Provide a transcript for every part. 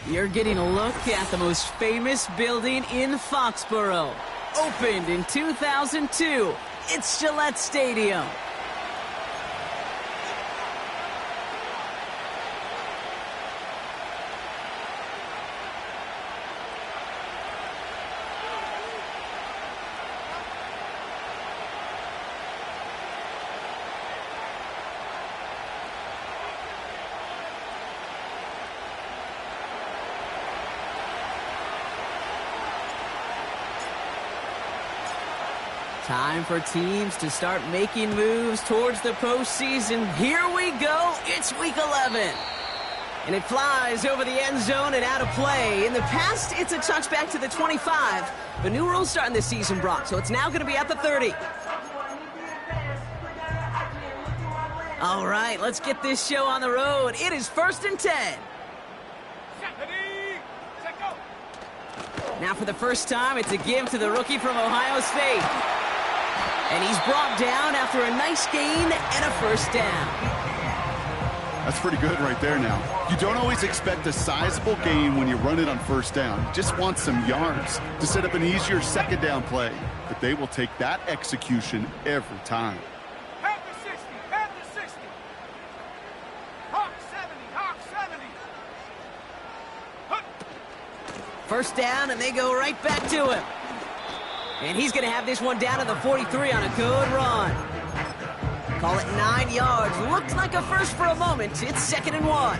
You're getting a look at the most famous building in Foxborough. Opened in 2002, it's Gillette Stadium. Time for teams to start making moves towards the postseason. Here we go. It's week 11. And it flies over the end zone and out of play. In the past, it's a touchback to the 25. The new rules starting this season, Brock, so it's now going to be at the 30. All right, let's get this show on the road. It is 1st and 10. Now for the first time, it's a give to the rookie from Ohio State. And he's brought down after a nice gain and a first down. That's pretty good right there now. You don't always expect a sizable gain when you run it on first down. You just want some yards to set up an easier second down play. But they will take that execution every time. Panther 60, Panther 60. Hawk 70, Hawk 70. First down, and they go right back to him. And he's going to have this one down to the 43 on a good run. Call it 9 yards. Looked like a first for a moment. It's 2nd and 1.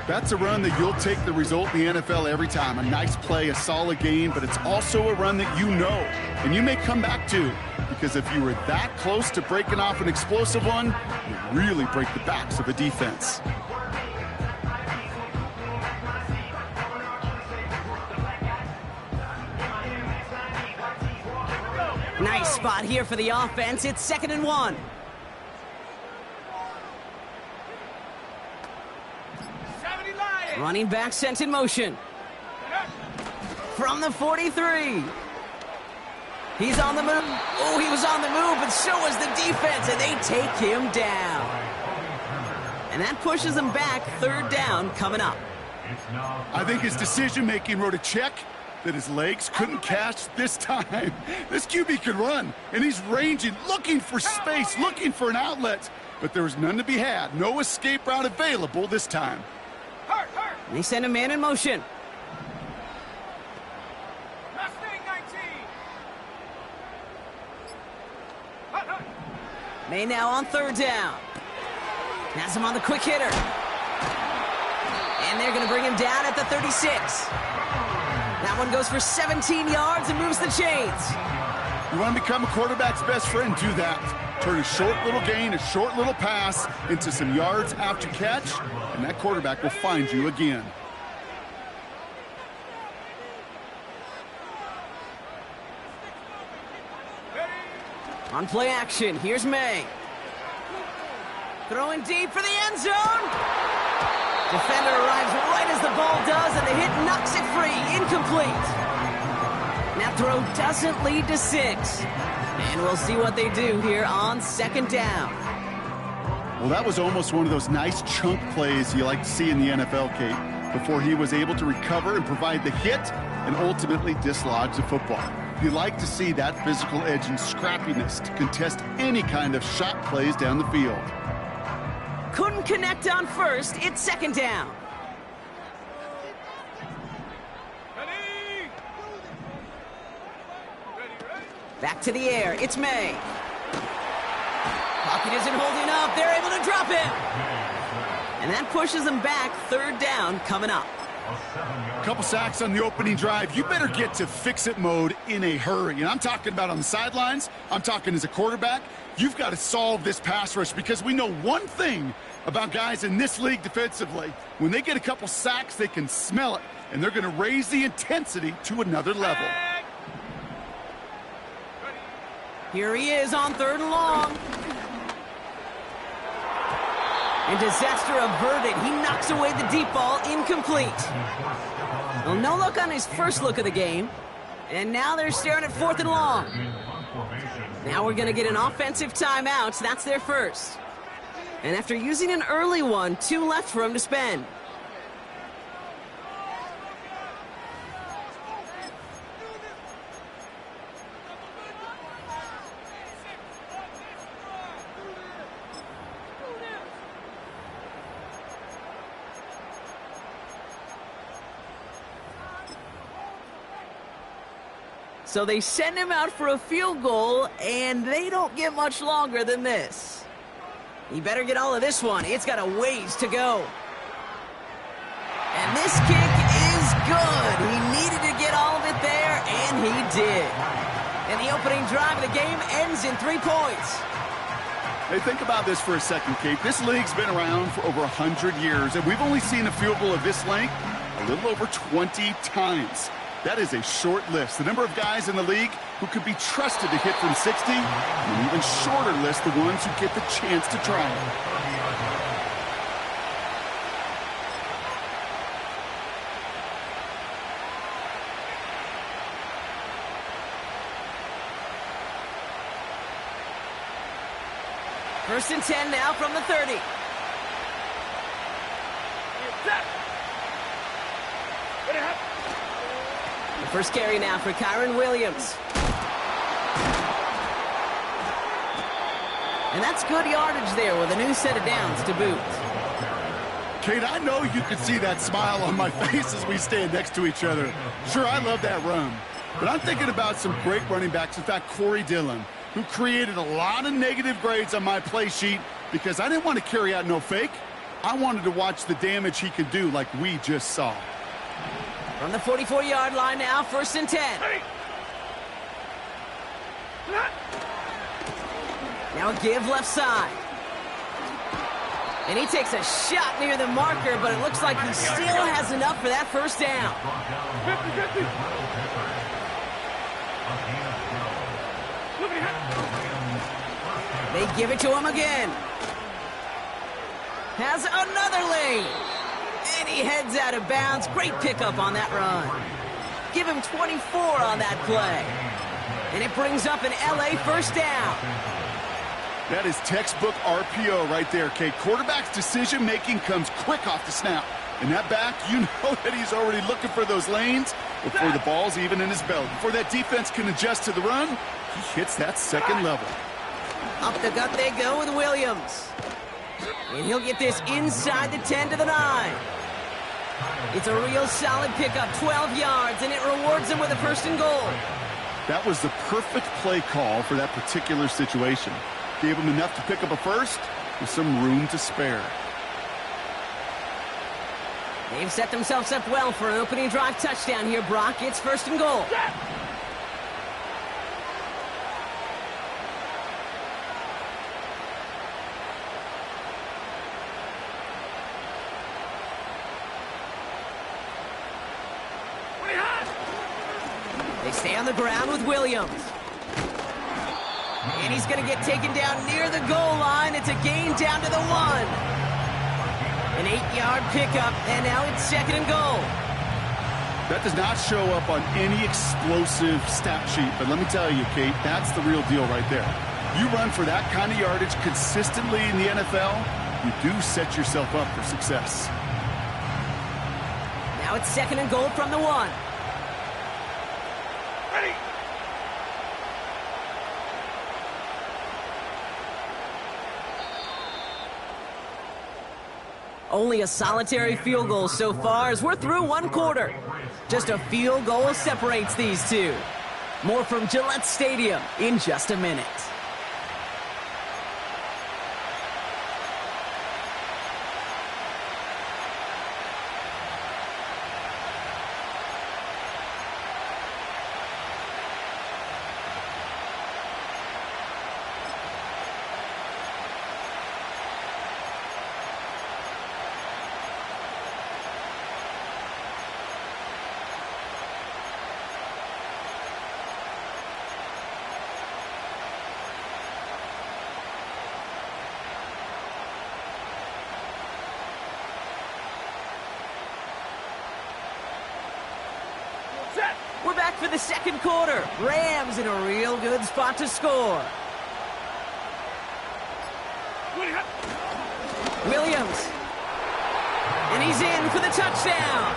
That's a run that you'll take the result in the NFL every time. A nice play, a solid gain, but it's also a run that you know and you may come back to. Because if you were that close to breaking off an explosive one, you really break the backs of a defense. Nice spot here for the offense. It's 2nd and 1. Running back sent in motion. From the 43. He's on the move. Oh, he was on the move, but so was the defense, and they take him down. And that pushes him back. 3rd down coming up. I think his decision-making wrote a check that his legs couldn't catch this time. This QB could run, and he's ranging, looking for space, looking for an outlet. But there was none to be had. No escape route available this time. They send a man in motion. May now on 3rd down. Has him on the quick hitter. And they're going to bring him down at the 36. That one goes for 17 yards and moves the chains. You want to become a quarterback's best friend, do that. Turn a short little gain, a short little pass into some yards after catch, and that quarterback will find you again. On play action, here's May. Throwing deep for the end zone. Defender arrives right as the ball does, and the hit knocks it free. Incomplete. That throw doesn't lead to 6. And we'll see what they do here on 2nd down. Well, that was almost one of those nice chunk plays you like to see in the NFL, Kate, before he was able to recover and provide the hit and ultimately dislodge the football. You like to see that physical edge and scrappiness to contest any kind of shot plays down the field. Couldn't connect on first. It's 2nd down. Back to the air. It's May. Pocket isn't holding up. They're able to drop him. And that pushes them back. 3rd down coming up. A couple sacks on the opening drive. You better get to fix-it mode in a hurry. And I'm talking about on the sidelines. I'm talking as a quarterback. You've got to solve this pass rush because we know one thing about guys in this league defensively. When they get a couple sacks, they can smell it, and they're going to raise the intensity to another level. Here he is on 3rd and long. And disaster averted. He knocks away the deep ball, incomplete. Well, no look on his first look of the game. And now they're staring at 4th and long. Now we're going to get an offensive timeout. That's their first. And after using an early one, 2 left for him to spend. So they send him out for a field goal, and they don't get much longer than this. He better get all of this one. It's got a ways to go. And this kick is good. He needed to get all of it there, and he did. And the opening drive of the game ends in 3 points. Hey, think about this for a second, Kate. This league's been around for over 100 years, and we've only seen a field goal of this length a little over 20 times. That is a short list. The number of guys in the league who could be trusted to hit from 60, and an even shorter list the ones who get the chance to try it. First and 10 now from the 30. The first carry now for Kyron Williams. And that's good yardage there with a new set of downs to boot. Kate, I know you could see that smile on my face as we stand next to each other. Sure, I love that run. But I'm thinking about some great running backs. In fact, Corey Dillon, who created a lot of negative grades on my play sheet because I didn't want to carry out no fake. I wanted to watch the damage he could do like we just saw. From the 44-yard line now, first and 10. Now a give left side. And he takes a shot near the marker, but it looks like he still has enough for that first down. 50-50. They give it to him again. Has another lane. And he heads out of bounds. Great pickup on that run. Give him 24 on that play. And it brings up an LA first down. That is textbook RPO right there, Kate. Quarterback's decision-making comes quick off the snap. And that back, you know that he's already looking for those lanes before the ball's even in his belt. Before that defense can adjust to the run, he hits that second level. Up the gut they go with Williams. And he'll get this inside the 10 to the 9. It's a real solid pickup, 12 yards, and it rewards him with a first and goal. That was the perfect play call for that particular situation. Gave him enough to pick up a first with some room to spare. They've set themselves up well for an opening drive touchdown here, Brock. It's first and goal. They stay on the ground with Williams. And he's going to get taken down near the goal line. It's a gain down to the 1. An 8-yard pickup, and now it's second and goal. That does not show up on any explosive stat sheet, but let me tell you, Kate, that's the real deal right there. You run for that kind of yardage consistently in the NFL, you do set yourself up for success. Now it's second and goal from the 1. Ready. Only a solitary field goal so far as we're through one quarter. Just a field goal separates these two. More from Gillette Stadium in just a minute. back for the second quarter. Rams in a real good spot to score. Williams. And he's in for the touchdown.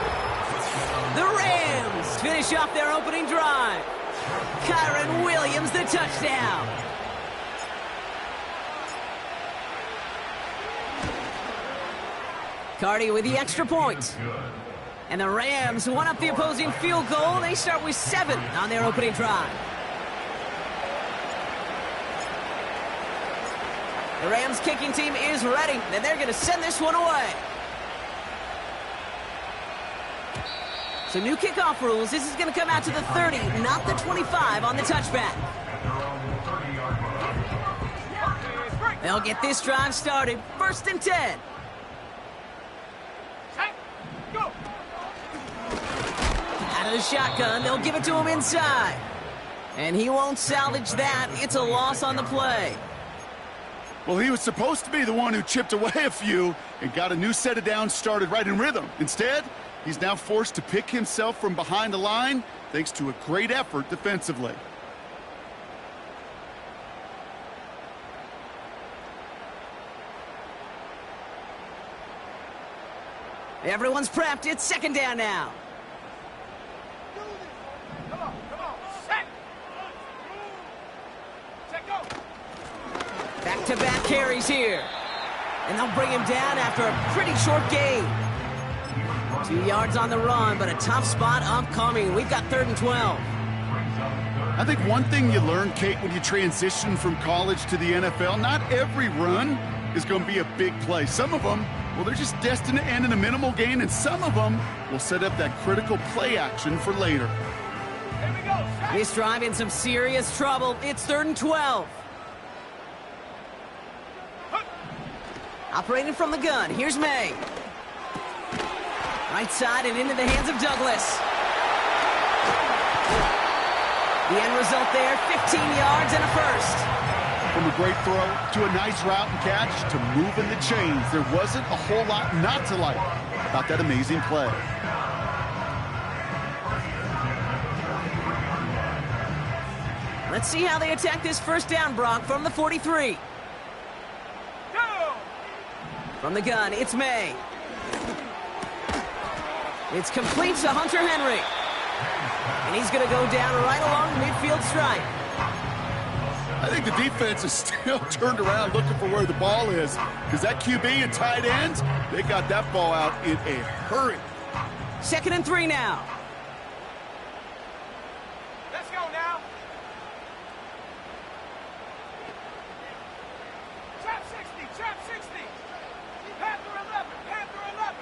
The Rams finish off their opening drive. Kyron Williams, the touchdown. Cardi with the extra point. And the Rams won up the opposing field goal. They start with 7 on their opening drive. The Rams kicking team is ready, and they're going to send this one away. So new kickoff rules. This is going to come out to the 30, not the 25 on the touchback. They'll get this drive started. 1st and 10. Go. Out of the shotgun, they'll give it to him inside. And he won't salvage that. It's a loss on the play. Well, he was supposed to be the one who chipped away a few and got a new set of downs started right in rhythm. Instead, he's now forced to pick himself from behind the line thanks to a great effort defensively. Everyone's prepped. It's 2nd down now. Come on. Set. Set, go. Back-to-back carries here. And they'll bring him down after a pretty short gain. 2 yards on the run, but a tough spot upcoming. We've got 3rd and 12. I think one thing you learn, Kate, when you transition from college to the NFL, not every run is going to be a big play. Some of them, well, they're just destined to end in a minimal gain, and some of them will set up that critical play action for later. Here we go. Set. This drive in some serious trouble. It's 3rd and 12. Operating from the gun, here's May. Right side and into the hands of Douglas. The end result there, 15 yards and a first. From a great throw to a nice route and catch to moving the chains, there wasn't a whole lot not to like about that amazing play. Let's see how they attack this 1st down, Brock, from the 43. Go. From the gun, it's May. It's complete to Hunter Henry. And he's going to go down right along the midfield stripe. I think the defense is still turned around looking for where the ball is, because that QB and tight ends, they got that ball out in a hurry. 2nd and 3 now. Let's go now. Trap 60. Trap 60. Panther 11. Panther 11.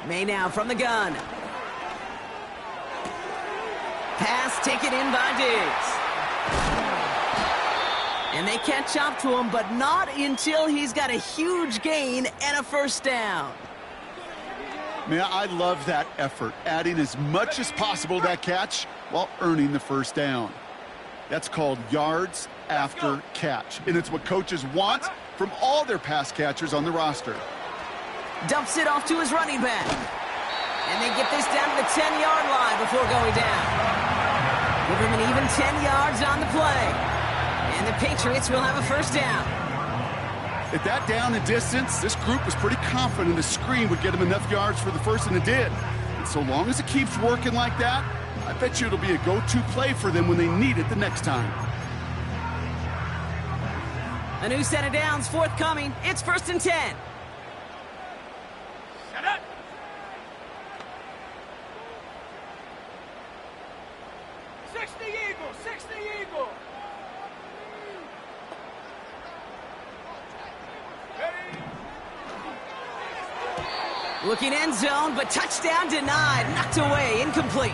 May now from the gun. Pass taken in by Diggs. And they catch up to him, but not until he's got a huge gain and a 1st down. Man, I love that effort, adding as much as possible to that catch while earning the 1st down. That's called yards after catch, and it's what coaches want from all their pass catchers on the roster. Dumps it off to his running back. And they get this down to the 10-yard line before going down. Give him an even 10 yards on the play. And the Patriots will have a 1st down. At that down and distance, this group was pretty confident the screen would get him enough yards for the 1st, and it did. And so long as it keeps working like that, I bet you it'll be a go-to play for them when they need it the next time. A new set of downs forthcoming. It's 1st and 10. Set up. Eagle. 60 Eagle. Ready. Looking end zone, but touchdown denied. Knocked away, incomplete.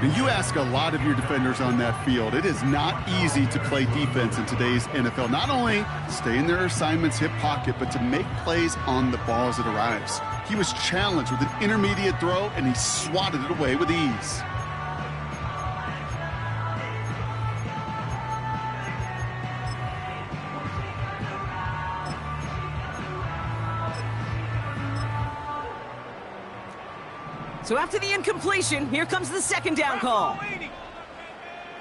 And you ask a lot of your defenders on that field. It is not easy to play defense in today's NFL. Not only stay in their assignment's hip pocket, but to make plays on the ball as it arrives. He was challenged with an intermediate throw, and he swatted it away with ease. So after the incompletion, here comes the second down call. 80.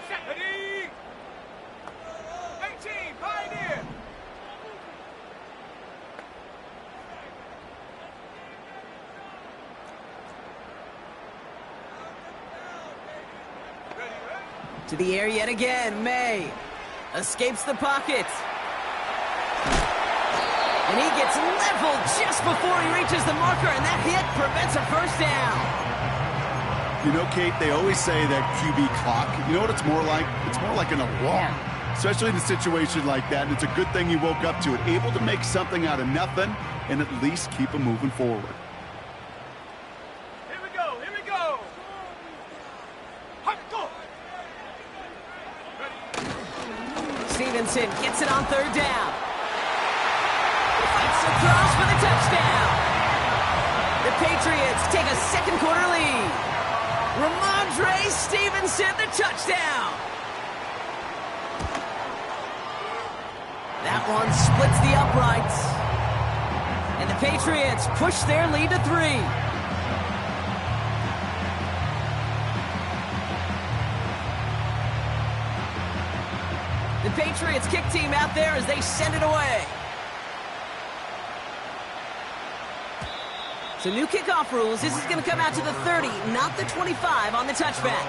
Set. Ready. 18. Pioneer. To the air yet again, May escapes the pocket. And he gets leveled just before he reaches the marker, and that hit prevents a first down. You know, Kate, they always say that QB clock, you know what it's more like? It's more like an alarm, especially in a situation like that, and it's a good thing you woke up to it, able to make something out of nothing and at least keep them moving forward. Here we go. Here we go. Hot go. Stevenson gets it on third down. Fights across for the touchdown. The Patriots take a second quarter lead. Ramondre Stevenson, the touchdown. That one splits the uprights. And the Patriots push their lead to 3. The Patriots kick team out there as they send it away. So new kickoff rules. This is going to come out to the 30, not the 25 on the touchback.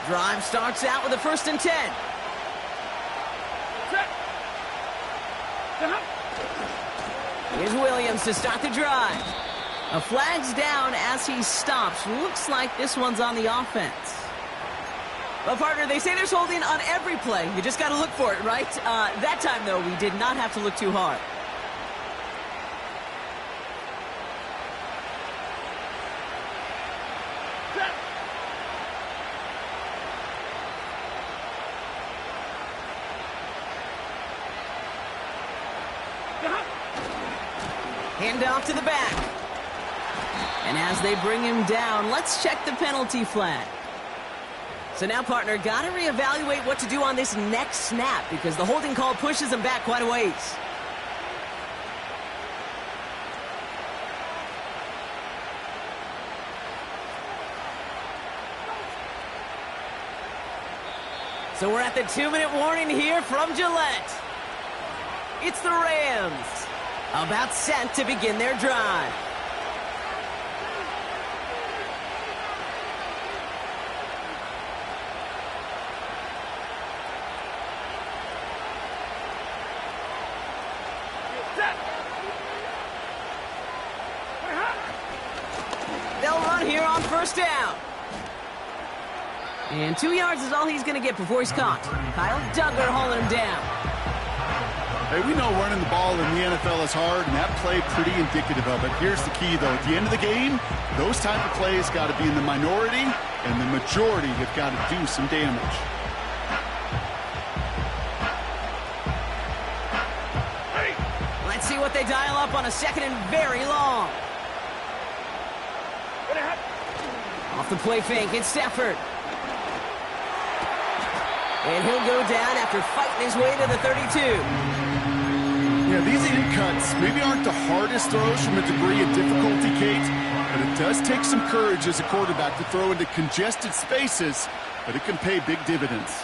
Drive starts out with a 1st and 10. Set. Here's Williams to start the drive. A flag's down as he stops. Looks like this one's on the offense. Well, partner, they say there's holding on every play. You just got to look for it, right? That time, though, we did not have to look too hard. Hand off to the back. And as they bring him down, let's check the penalty flag. So now, partner, got to reevaluate what to do on this next snap because the holding call pushes him back quite a ways. So we're at the 2-minute warning here from Gillette. It's the Rams, about set to begin their drive. They'll run here on 1st down. And 2 yards is all he's going to get before he's caught. Kyle Duggar hauling him down. Hey, we know running the ball in the NFL is hard, and that play pretty indicative of it. Here's the key, though. At the end of the game, those type of plays got to be in the minority, and the majority have got to do some damage. Let's see what they dial up on a 2nd and very long. Off the play fake, it's Stafford. And he'll go down after fighting his way to the 32. Yeah, these in cuts maybe aren't the hardest throws from a degree of difficulty, Kate, but it does take some courage as a quarterback to throw into congested spaces, but it can pay big dividends.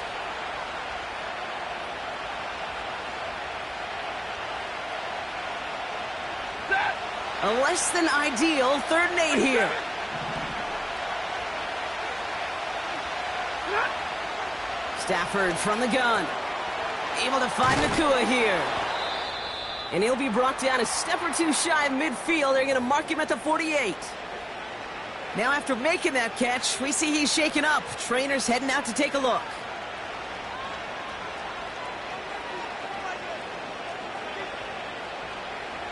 A less than ideal 3rd and 8 here. Stafford from the gun. Able to find Nakua here. And he'll be brought down a step or 2 shy of midfield. They're going to mark him at the 48. Now after making that catch, we see he's shaken up. Trainer's heading out to take a look.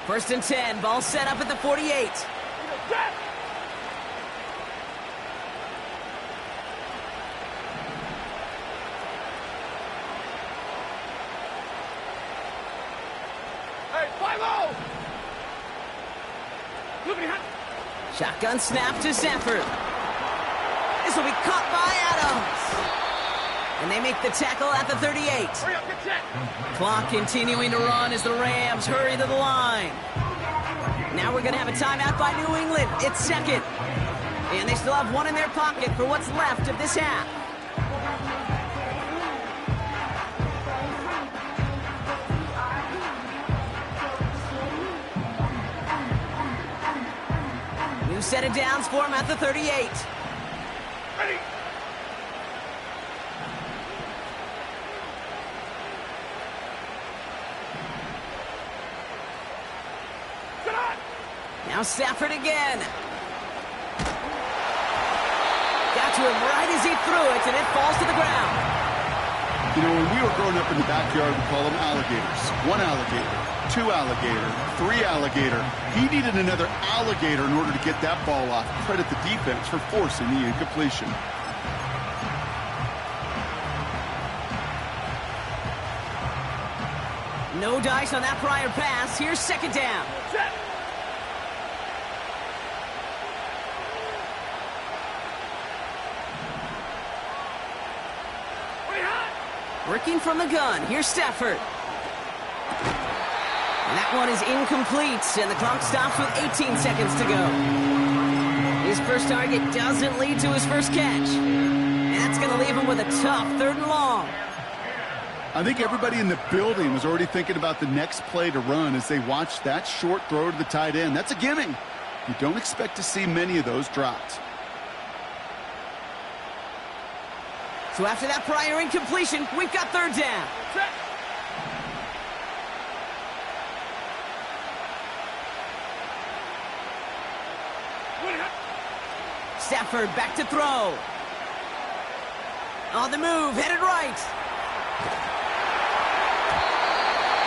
First and 10, ball set up at the 48. Shotgun snap to Stafford. This will be caught by Adams. And they make the tackle at the 38. Hurry up, get set. Clock continuing to run as the Rams hurry to the line. Now we're going to have a timeout by New England. It's second. And they still have one in their pocket for what's left of this half. New set of downs for him at the 38. Ready. Sit on. Now Stafford again. Got to him right as he threw it, and it falls to the ground. You know, when we were growing up in the backyard, we call them alligators. One alligator, two alligator, three alligator. He needed another alligator in order to get that ball off. Credit the defense for forcing the incompletion. No dice on that prior pass. Here's second down. Set. Pretty hot. Working from the gun. Here's Stafford. And that one is incomplete, and the clock stops with 18 seconds to go. His first target doesn't lead to his first catch. And that's going to leave him with a tough 3rd and long. I think everybody in the building was already thinking about the next play to run as they watched that short throw to the tight end. That's a gimme. You don't expect to see many of those dropped. So after that prior incompletion, we've got 3rd down. Set. Pretty hot. Stafford back to throw. On the move, headed right.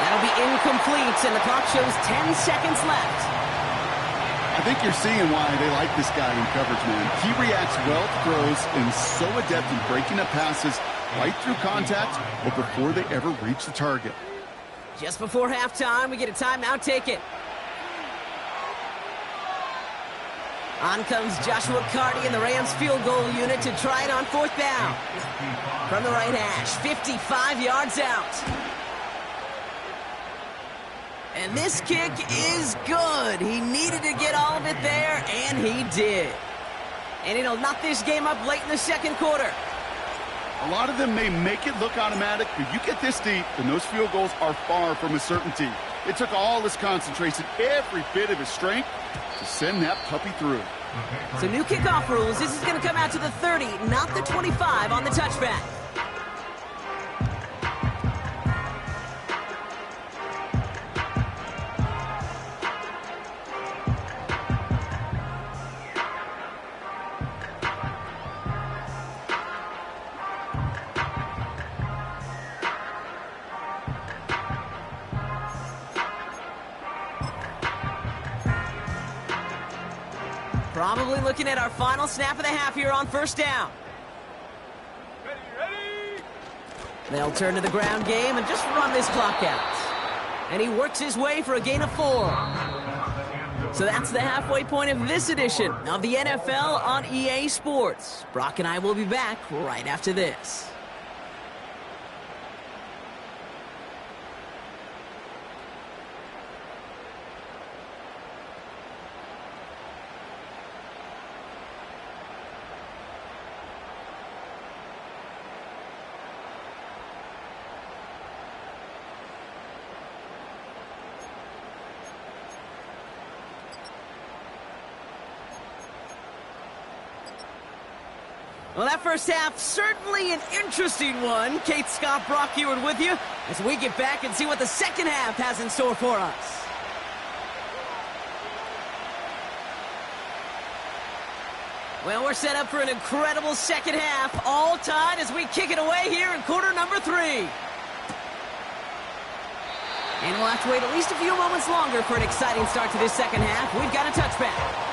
That'll be incomplete, and the clock shows 10 seconds left. I think you're seeing why they like this guy in coverage, man. He reacts well to throws and is so adept in breaking up passes right through contact or before they ever reach the target. Just before halftime, we get a timeout. Take it. On comes Joshua Carty and the Rams field goal unit to try it on 4th down. From the right hash, 55 yards out. And this kick is good. He needed to get all of it there, and he did. And it'll knock this game up late in the 2nd quarter. A lot of them may make it look automatic, but you get this deep, and those field goals are far from a certainty. It took all his concentration, every bit of his strength, to send that puppy through. So new kickoff rules. This is going to come out to the 30, not the 25 on the touchback. Probably looking at our final snap of the half here on 1st down. Ready, ready. They'll turn to the ground game and just run this clock out. And he works his way for a gain of 4. So that's the halfway point of this edition of the NFL on EA Sports. Brock and I will be back right after this. Well, that first half, certainly an interesting one. Kate, Scott, Brock Eward with you as we get back and see what the second half has in store for us. Well, we're set up for an incredible second half, all tied as we kick it away here in quarter number 3. And we'll have to wait at least a few moments longer for an exciting start to this second half. We've got a touchback.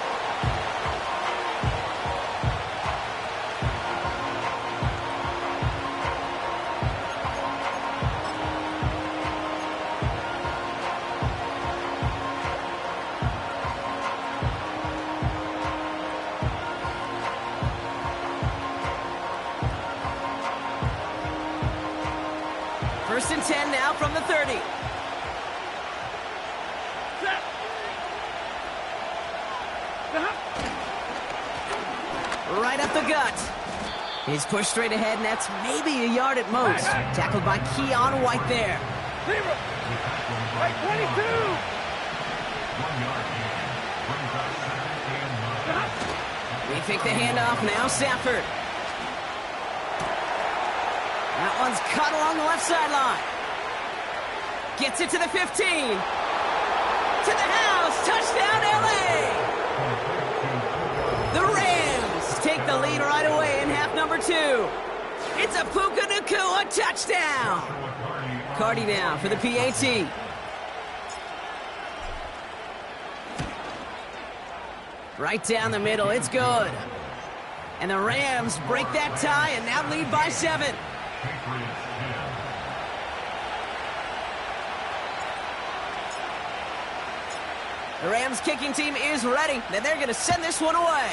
the 30. Set. Right up the gut. He's pushed straight ahead, and that's maybe a yard at most. Tackled by Keon White there. 0. Right, 22. They fake the handoff, now Safford. That one's cut along the left sideline. Gets it to the 15. To the house, touchdown LA! The Rams take the lead right away in half number 2. It's a Puka Nacua touchdown. Cardi now for the PAT. Right down the middle, it's good. And the Rams break that tie and now lead by 7. The Rams kicking team is ready, and they're going to send this one away.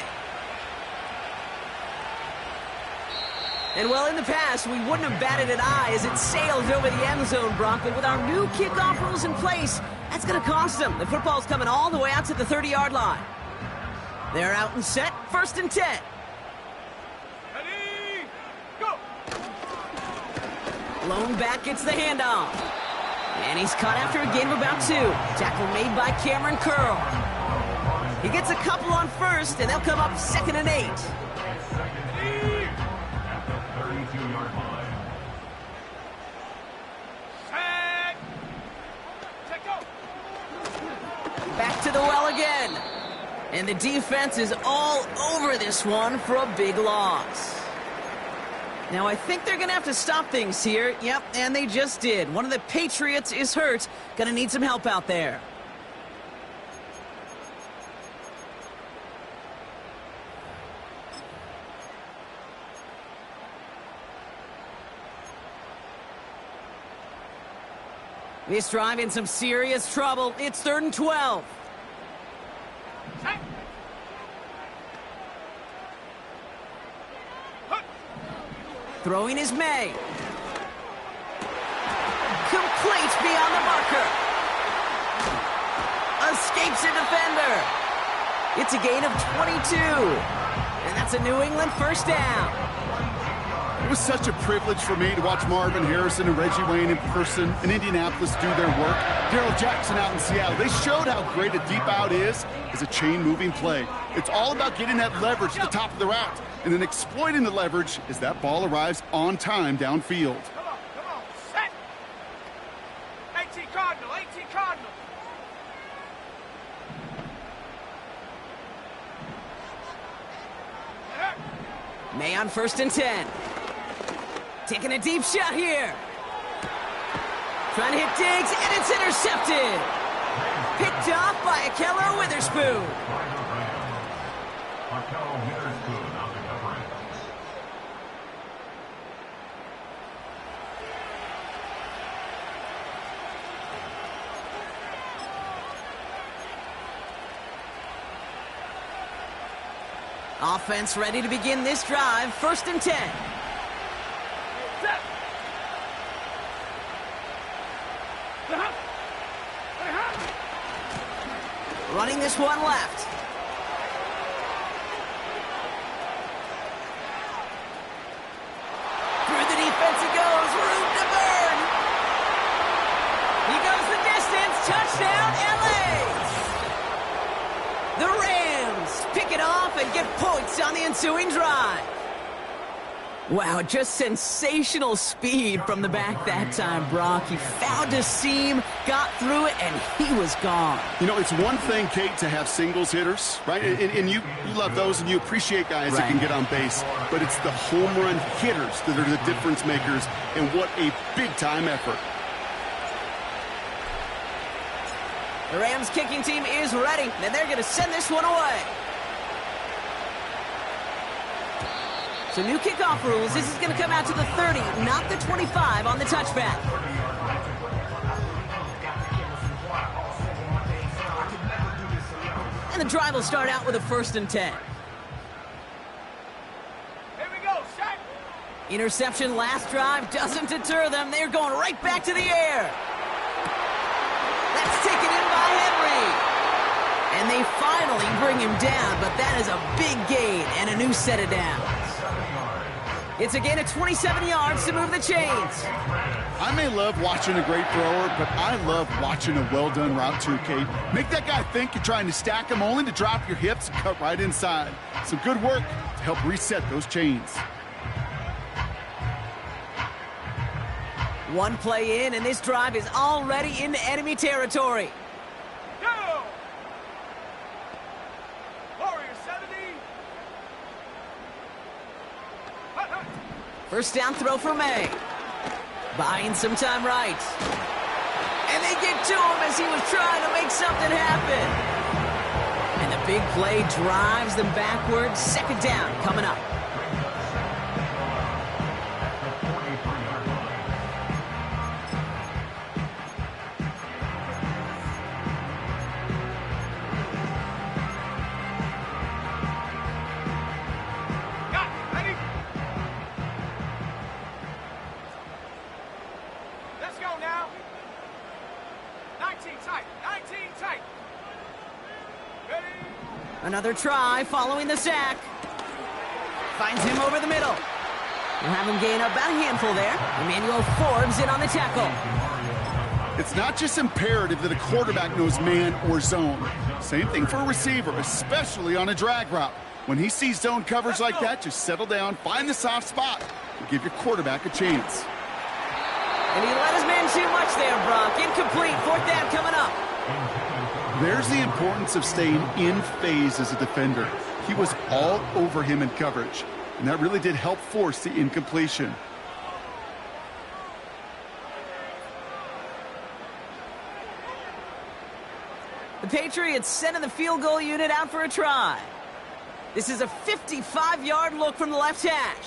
And well, in the past, we wouldn't have batted an eye as it sails over the end zone, Brock, but with our new kickoff rules in place, that's going to cost them. The football's coming all the way out to the 30-yard line. They're out and set, 1st and 10. Ready, go. Lone back gets the handoff. And he's caught after a gain of about 2. Tackle made by Cameron Curl. He gets a couple on 1st, and they'll come up 2nd and 8. Set. Check go. Back to the well again. And the defense is all over this one for a big loss. Now, I think they're going to have to stop things here. Yep, and they just did. One of the Patriots is hurt. Going to need some help out there. This drive in some serious trouble. It's 3rd and 12. Set. Throwing is May. Complete beyond the marker. Escapes a defender. It's a gain of 22. And that's a New England 1st down. It was such a privilege for me to watch Marvin Harrison and Reggie Wayne in person in Indianapolis do their work. Darrell Jackson out in Seattle. They showed how great a deep out is as a chain-moving play. It's all about getting that leverage at the top of the route and then exploiting the leverage as that ball arrives on time downfield. Come on, set. 18 Cardinal, 18 Cardinal. May on 1st and 10. Taking a deep shot here. Trying to hit Diggs, and it's intercepted. Picked off by Keller Witherspoon. Offense ready to begin this drive. 1st and 10. Set. Running this one left. Through the defense it goes. Room to burn. He goes the distance. Touchdown, LA. The Rams pick it off and get points on the ensuing drive. Wow, just sensational speed from the back that time, Brock. He found a seam, got through it, and he was gone. You know, it's one thing, Kate, to have singles hitters, right? And you love those, and you appreciate guys that can get on base. But it's the home run hitters that are the difference makers, and what a big-time effort. The Rams kicking team is ready, and they're going to send this one away. So new kickoff rules. This is going to come out to the 30, not the 25 on the touchback. And the drive will start out with a 1st and 10. Here we go, set. Interception last drive doesn't deter them. They're going right back to the air. And they finally bring him down, but that is a big gain and a new set of downs. It's a gain of 27 yards to move the chains. I may love watching a great thrower, but I love watching a well-done route too, Kate. Make that guy think you're trying to stack him only to drop your hips and cut right inside. Some good work to help reset those chains. One play in, and this drive is already into enemy territory. Go! Warrior 70. Hut, hut. First down throw for May. Buying some time right. And they get to him as he was trying to make something happen. And the big play drives them backwards. Second down coming up. Got it. Ready? Let's go now. 19 tight. 19 tight. Ready? Another try following the sack. Finds him over the middle. We'll have him gain about a handful there. Emmanuel Forbes in on the tackle. It's not just imperative that a quarterback knows man or zone. Same thing for a receiver, especially on a drag route. When he sees zone coverage like that, just settle down, find the soft spot, and give your quarterback a chance. And he let his man too much there, Brock. Incomplete. Fourth down coming up. There's the importance of staying in phase as a defender. He was all over him in coverage, and that really did help force the incompletion. The Patriots sending the field goal unit out for a try. This is a 55-yard look from the left hash.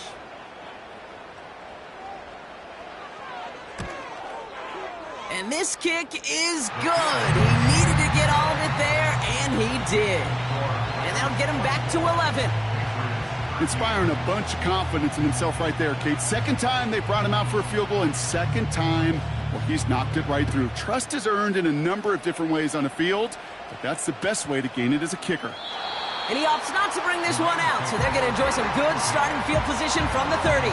And this kick is good. He needed to get all of it there, and he did. And that'll get him back to 11. Inspiring a bunch of confidence in himself right there, Kate. Second time they brought him out for a field goal, and second time, well, he's knocked it right through. Trust is earned in a number of different ways on the field, but that's the best way to gain it as a kicker. And he opts not to bring this one out, so they're going to enjoy some good starting field position from the 30.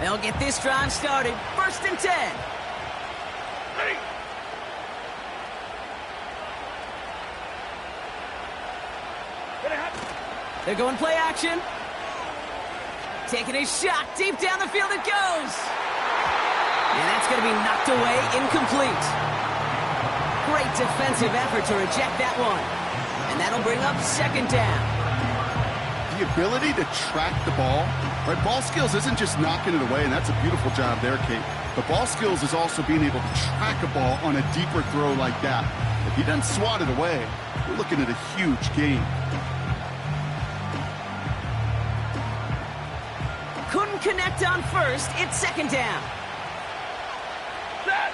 They'll get this drive started. First and 10. Ready? Ready, hut. They're going play action. Taking a shot. Deep down the field it goes. And that's going to be knocked away. Incomplete. Great defensive effort to reject that one. And that'll bring up second down. The ability to track the ball, right? Ball skills isn't just knocking it away, and that's a beautiful job there, Kate. But ball skills is also being able to track a ball on a deeper throw like that. If he doesn't swat it away, we're looking at a huge gain. Couldn't connect on first. It's second down. Set.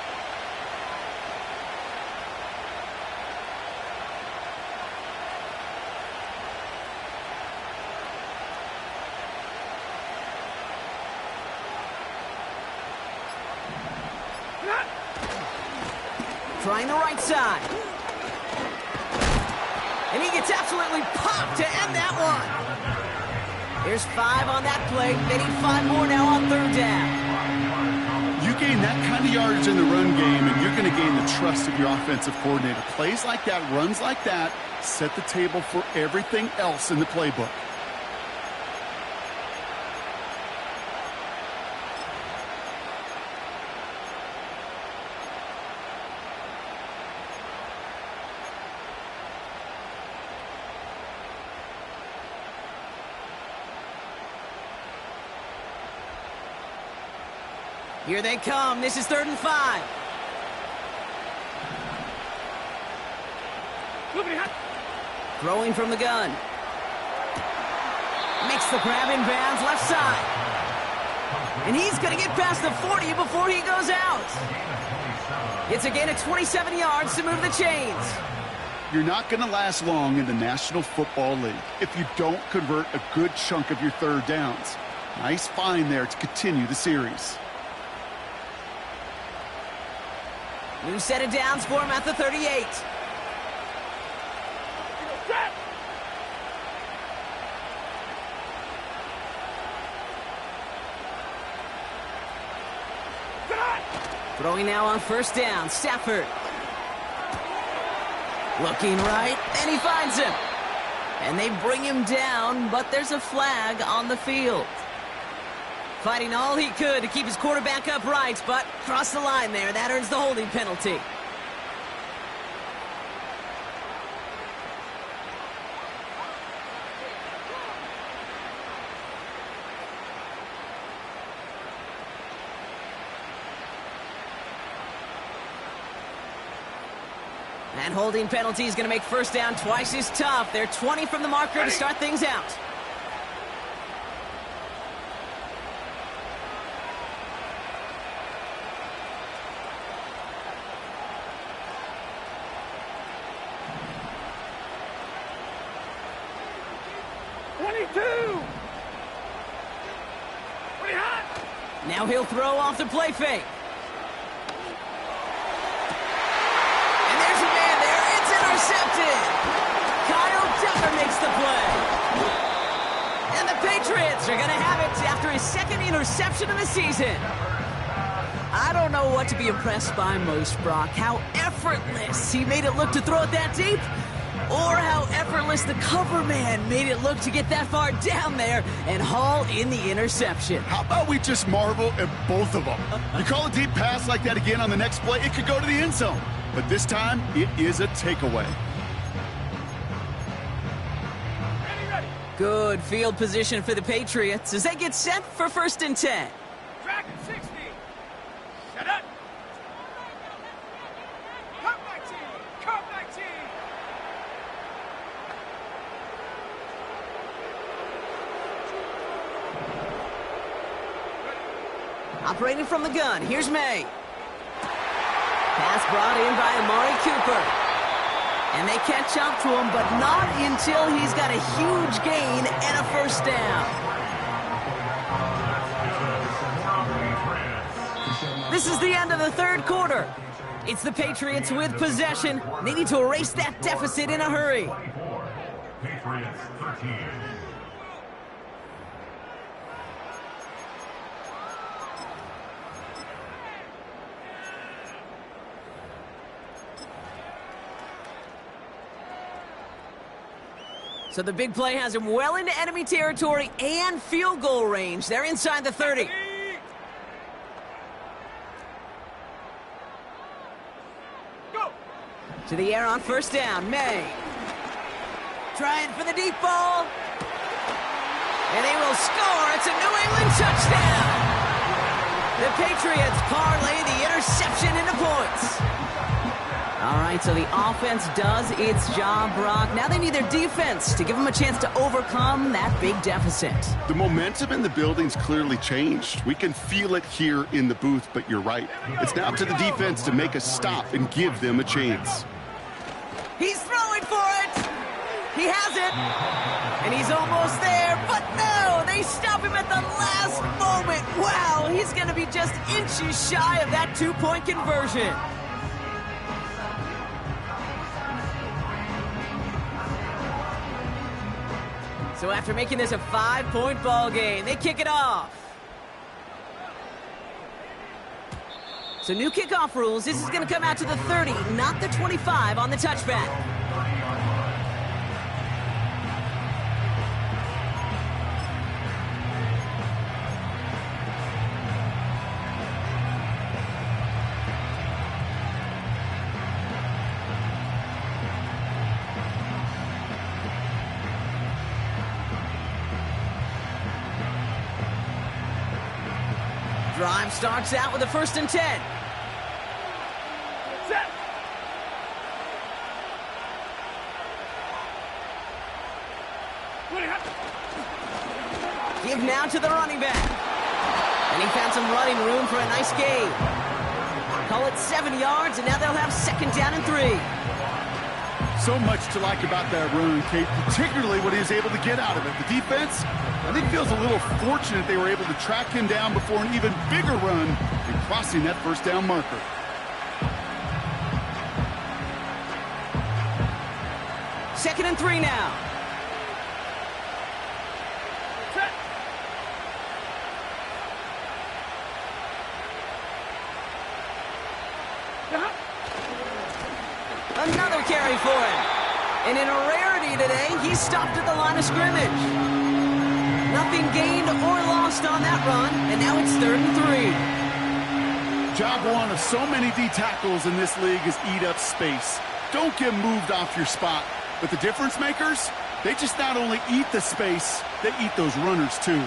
Trying the right side. And he gets absolutely popped to end that one. There's 5 on that play. They need 5 more now on third down. You gain that kind of yardage in the run game, and you're going to gain the trust of your offensive coordinator. Plays like that, runs like that, set the table for everything else in the playbook. Here they come. This is 3rd and 5. Moving hut. Throwing from the gun. Makes the grab in bounds left side. And he's going to get past the 40 before he goes out. It's a gain of 27 yards to move the chains. You're not going to last long in the National Football League if you don't convert a good chunk of your third downs. Nice find there to continue the series. New set of downs for him at the 38. Throwing now on first down, Stafford. Looking right, and he finds him. And they bring him down, but there's a flag on the field. Fighting all he could to keep his quarterback upright, but crossed the line there. That earns the holding penalty. And holding penalty is going to make first down twice as tough. They're 20 from the marker to start things out. Now he'll throw off the play fake. And there's a man there. It's intercepted. Kyle Tucker makes the play. And the Patriots are going to have it after his second interception of the season. I don't know what to be impressed by most, Brock. How effortless he made it look to throw it that deep, or how effortless the cover man made it look to get that far down there and haul in the interception. How about we just marvel at both of them? You call a deep pass like that again on the next play, it could go to the end zone. But this time, it is a takeaway. Good field position for the Patriots as they get set for 1st and 10. Track at 60. Set up. Come back team. Come back team. Operating from the gun, here's May. Pass brought in by Amari Cooper. And they catch up to him, but not until he's got a huge gain and a first down. This is the end of the third quarter. It's the Patriots with possession. They need to erase that deficit in a hurry. Patriots 13. So the big play has him well into enemy territory and field goal range. They're inside the 30. Go. To the air on first down, May. Trying for the deep ball. And they will score. It's a New England touchdown. The Patriots parlay the interception into points. All right, so the offense does its job, Brock. Now they need their defense to give them a chance to overcome that big deficit. The momentum in the building's clearly changed. We can feel it here in the booth, but you're right. It's now up to the defense to make a stop and give them a chance. He's throwing for it. He has it. And he's almost there, but no, they stop him at the last moment. Wow, he's going to be just inches shy of that two-point conversion. So after making this a 5-point ball game, they kick it off. So new kickoff rules. This is going to come out to the 30, not the 25 on the touchback. Drive starts out with a 1st and 10. Set. give now to the running back. And he found some running room for a nice gain. Call it 7 yards, and now they'll have 2nd down and 3. So much to like about that run, Kate, particularly what he was able to get out of it. The defense, I think, feels a little fortunate they were able to track him down before an even bigger run and crossing that 1st down marker. Second and 3 now. Another carry for him. And in a rarity today, he's stopped at the line of scrimmage. Nothing gained or lost on that run, and now it's 3rd and 3. Job one of so many D tackles in this league is eat up space. Don't get moved off your spot. But the difference makers, they just not only eat the space, they eat those runners too.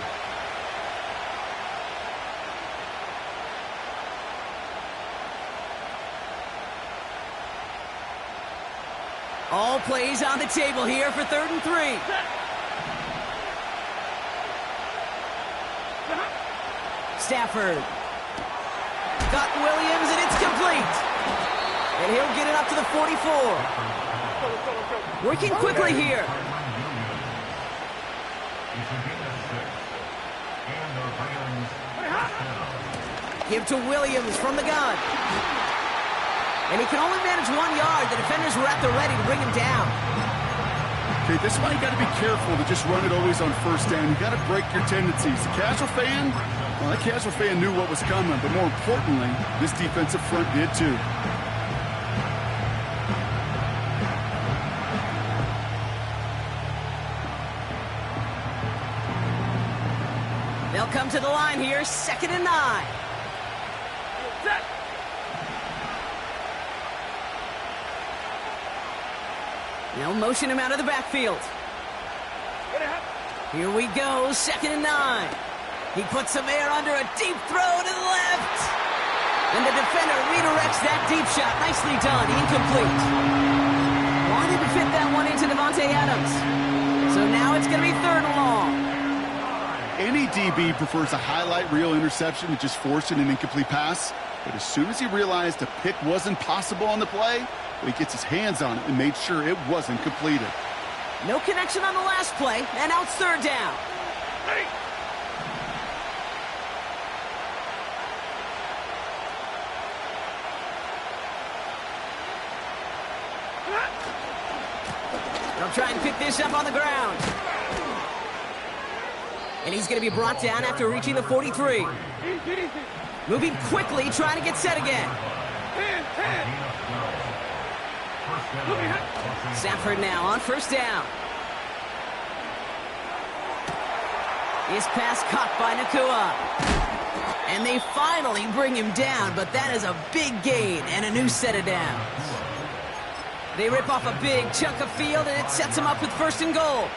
All plays on the table here for 3rd and 3. Stafford. Got Williams, and it's complete. And he'll get it up to the 44. Working quickly here. Give to Williams from the gun. And he can only manage 1 yard. The defenders were at the ready to bring him down. Okay, this is why you got to be careful to just run it always on 1st down. You got to break your tendencies. The casual fan, well, that casual fan knew what was coming, but more importantly, this defensive front did too. They'll come to the line here, 2nd and 9. They'll motion him out of the backfield. Here we go, 2nd and 9. He puts some air under a deep throw to the left. And the defender redirects that deep shot. Nicely done, incomplete. Wanted to fit that one into Devontae Adams. So now it's going to be 3rd and long. Any DB prefers a highlight reel interception to just forcing an incomplete pass. But as soon as he realized a pick wasn't possible on the play, he gets his hands on it and made sure it wasn't completed. No connection on the last play, and now it's 3rd down. They'll try and pick this up on the ground. And he's going to be brought down after reaching the 43. Moving quickly, trying to get set again. Stafford now on 1st down. His pass caught by Nakua. And they finally bring him down, but that is a big gain and a new set of downs. They rip off a big chunk of field, and it sets him up with 1st and goal.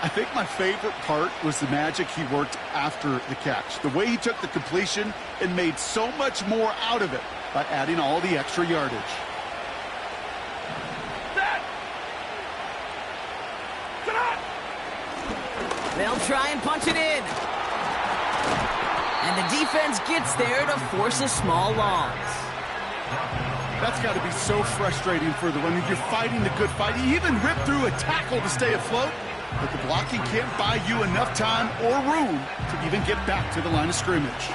I think my favorite part was the magic he worked after the catch. The way he took the completion and made so much more out of it by adding all the extra yardage. They'll try and punch it in. And the defense gets there to force a small loss. That's got to be so frustrating for the runner. You're fighting the good fight. You even ripped through a tackle to stay afloat, but the blocking can't buy you enough time or room to even get back to the line of scrimmage.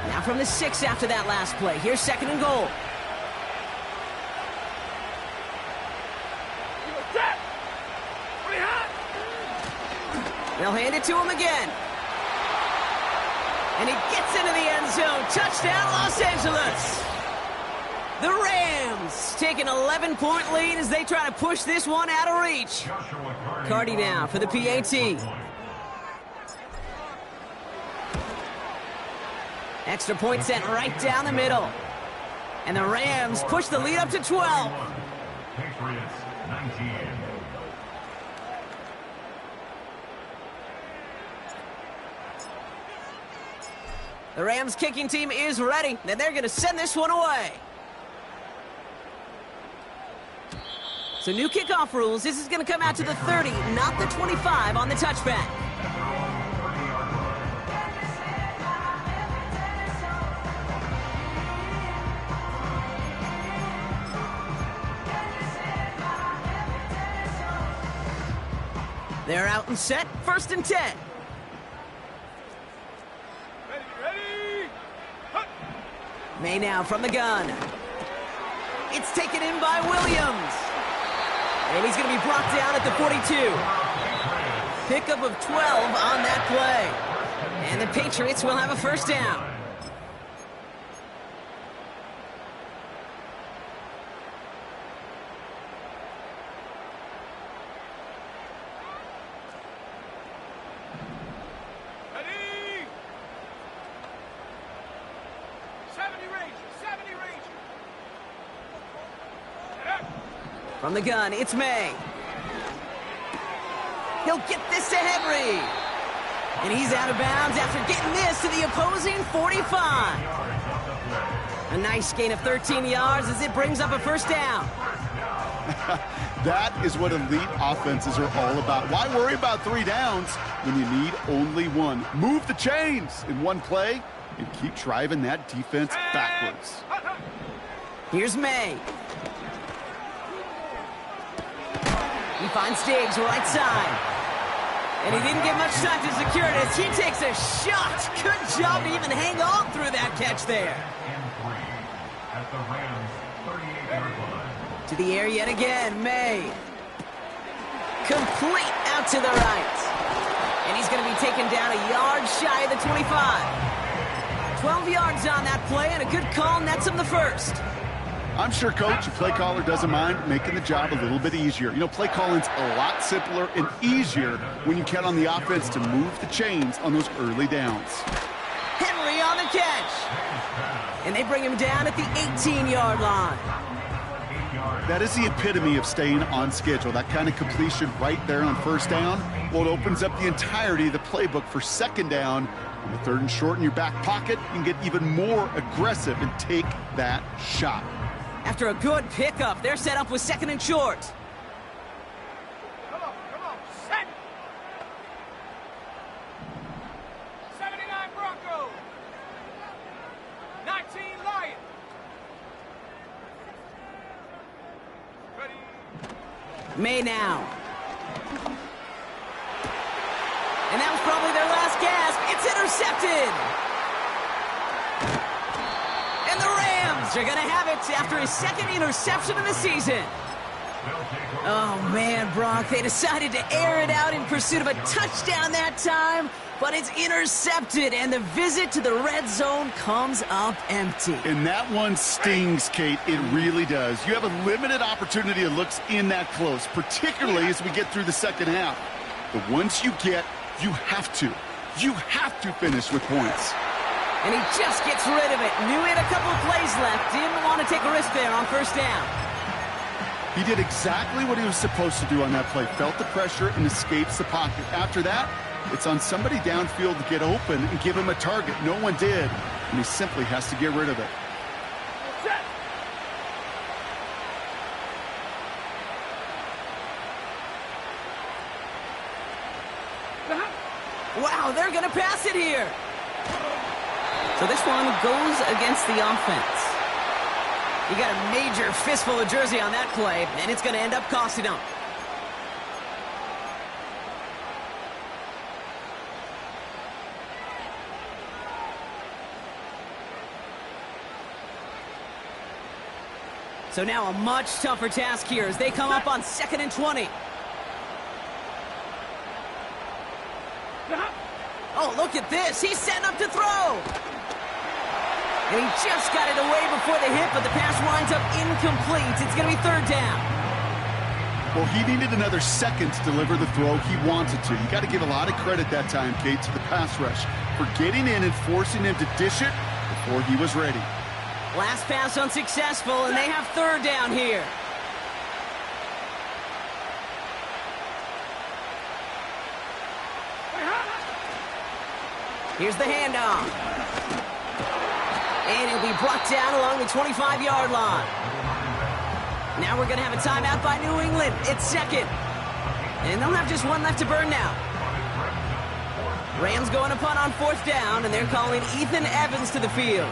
Now from the 6 after that last play. Here's 2nd and goal. They'll hand it to him again. And he gets into the end zone. Touchdown, Los Angeles. The Rams take an 11-point lead as they try to push this one out of reach. Cardi now for the PAT. Extra point sent right down the middle. And the Rams push the lead up to 12. Patriots 19. The Rams kicking team is ready, and they're going to send this one away. So new kickoff rules. This is going to come out to the 30, not the 25 on the touchback. They're out and set, 1st and 10. Ready. Hunt. May now from the gun. It's taken in by Williams. And he's going to be brought down at the 42. Pickup of 12 on that play. And the Patriots will have a 1st down. Ready. 70 Ranger. Get up. From the gun, it's May. He'll get this to Henry. And he's out of bounds after getting this to the opposing 45. A nice gain of 13 yards as it brings up a 1st down. That is what elite offenses are all about. Why worry about 3 downs when you need only 1? Move the chains in one play and keep driving that defense backwards. Here's May. He finds Diggs right side. And he didn't get much time to secure it as he takes a shot. Good job to even hang on through that catch there. At the Rams 38-yard line. To the air yet again, May. Complete out to the right. And he's going to be taken down a yard shy of the 25. 12 yards on that play and a good call nets him the 1st. I'm sure, Coach, your play caller doesn't mind making the job a little bit easier. You know, play calling's a lot simpler and easier when you count on the offense to move the chains on those early downs. Henry on the catch. And they bring him down at the 18-yard line. That is the epitome of staying on schedule. That kind of completion right there on 1st down. Well, it opens up the entirety of the playbook for 2nd down. On the 3rd and short in your back pocket, you can get even more aggressive and take that shot. After a good pickup, they're set up with 2nd and short. Come on. Set. 79 Broncos. 19 Lions. Ready. May now. And that was probably their last gasp. It's intercepted. And the Rams are going to have it after his 2nd interception of the season. Oh, man, Brock, they decided to air it out in pursuit of a touchdown that time, but it's intercepted, and the visit to the red zone comes up empty. And that one stings, Kate. It really does. You have a limited opportunity that looks in that close, particularly as we get through the 2nd half. But once you get, you have to finish with points. And he just gets rid of it. Knew he had a couple of plays left. Didn't want to take a risk there on 1st down. He did exactly what he was supposed to do on that play. Felt the pressure and escapes the pocket. After that, it's on somebody downfield to get open and give him a target. No one did, and he simply has to get rid of it. Wow, they're going to pass it here. So this one goes against the offense. You got a major fistful of jersey on that play, and it's going to end up costing them. So now a much tougher task here as they come up on 2nd and 20. Oh, look at this. He's setting up to throw. And he just got it away before the hit, but the pass winds up incomplete. It's going to be 3rd down. Well, he needed another second to deliver the throw he wanted to. You got to give a lot of credit that time, Kate, to the pass rush for getting in and forcing him to dish it before he was ready. Last pass unsuccessful, and they have 3rd down here. Here's the handoff. And he'll be brought down along the 25-yard line. Now we're going to have a timeout by New England. It's second. And they'll have just one left to burn now. Rams going to punt on fourth down, and they're calling Ethan Evans to the field.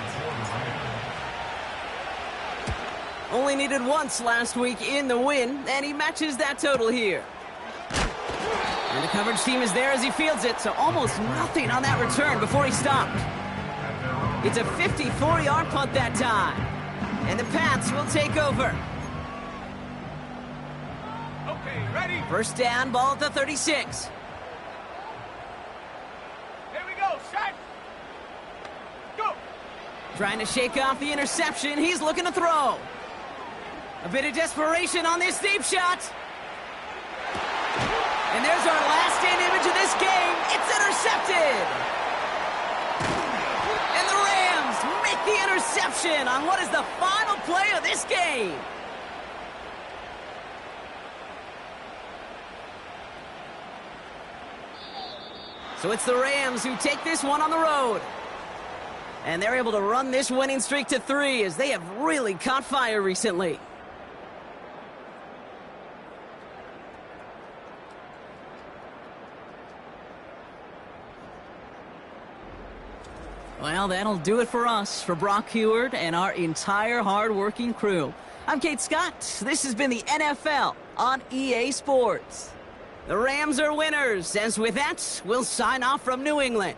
Only needed once last week in the win, and he matches that total here. And the coverage team is there as he fields it, so almost nothing on that return before he stopped. It's a 54-yard punt that time. And the Pats will take over. Okay, ready? First down, ball at the 36. Here we go, set. Go. Trying to shake off the interception. He's looking to throw. A bit of desperation on this deep shot. And there's our last stand image of this game. It's intercepted. And the Rams make the interception on what is the final play of this game. So it's the Rams who take this one on the road. And they're able to run this winning streak to 3 as they have really caught fire recently. Well, that'll do it for us, for Brock Heward and our entire hard-working crew. I'm Kate Scott. This has been the NFL on EA Sports. The Rams are winners, as with that, we'll sign off from New England.